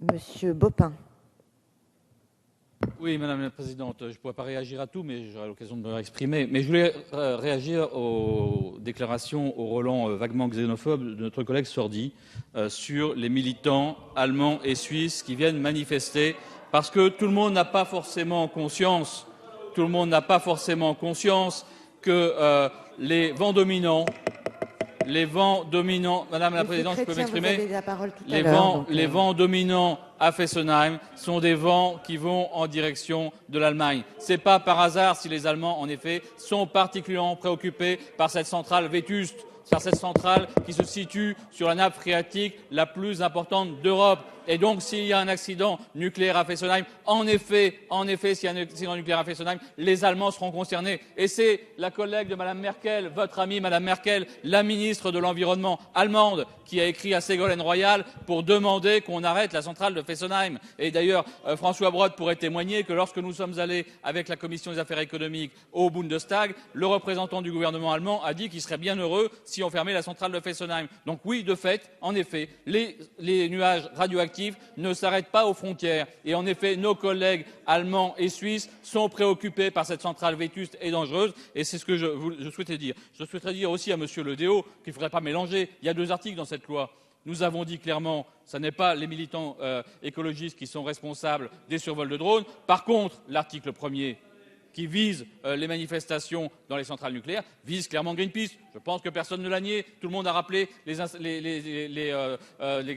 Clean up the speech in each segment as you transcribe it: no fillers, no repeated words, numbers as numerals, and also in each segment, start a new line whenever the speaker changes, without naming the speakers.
Monsieur Bopin.
Oui, Madame la Présidente, je ne pourrais pas réagir à tout, mais j'aurai l'occasion de me exprimer. Mais je voulais réagir aux déclarations, au relent vaguement xénophobe de notre collègue Sordi sur les militants allemands et suisses qui viennent manifester, parce que tout le monde n'a pas forcément conscience, que les vents dominants, Madame la Présidente, je peux m'exprimer. Les vents dominants à Fessenheim sont des vents qui vont en direction de l'Allemagne. Ce n'est pas par hasard si les Allemands, en effet, sont particulièrement préoccupés par cette centrale vétuste, par cette centrale qui se situe sur la nappe phréatique la plus importante d'Europe. Et donc, s'il y a un accident nucléaire à Fessenheim, en effet, s'il y a un accident nucléaire à Fessenheim, les Allemands seront concernés. Et c'est la collègue de Madame Merkel, votre amie Madame Merkel, la ministre de l'Environnement allemande, qui a écrit à Ségolène Royal pour demander qu'on arrête la centrale de Fessenheim. Et d'ailleurs, François Braun pourrait témoigner que lorsque nous sommes allés avec la Commission des affaires économiques au Bundestag, le représentant du gouvernement allemand a dit qu'il serait bien heureux si on fermait la centrale de Fessenheim. Donc oui, de fait, en effet, les nuages radioactifs ne s'arrêtent pas aux frontières. Et en effet, nos collègues allemands et suisses sont préoccupés par cette centrale vétuste et dangereuse. Et c'est ce que je souhaitais dire. Je souhaiterais dire aussi à Monsieur Le Déaut qu'il ne faudrait pas mélanger. Il y a 2 articles dans cette loi. Nous avons dit clairement, ce n'est pas les militants écologistes qui sont responsables des survols de drones. Par contre, l'article 1er, qui vise les manifestations dans les centrales nucléaires, vise clairement Greenpeace. Je pense que personne ne l'a nié. Tout le monde a rappelé les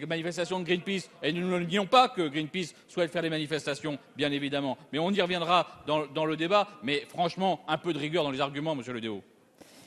manifestations de Greenpeace. Et nous ne nions pas que Greenpeace souhaite faire des manifestations, bien évidemment. Mais on y reviendra dans le débat. Mais franchement, un peu de rigueur dans les arguments, Monsieur Le Déaut.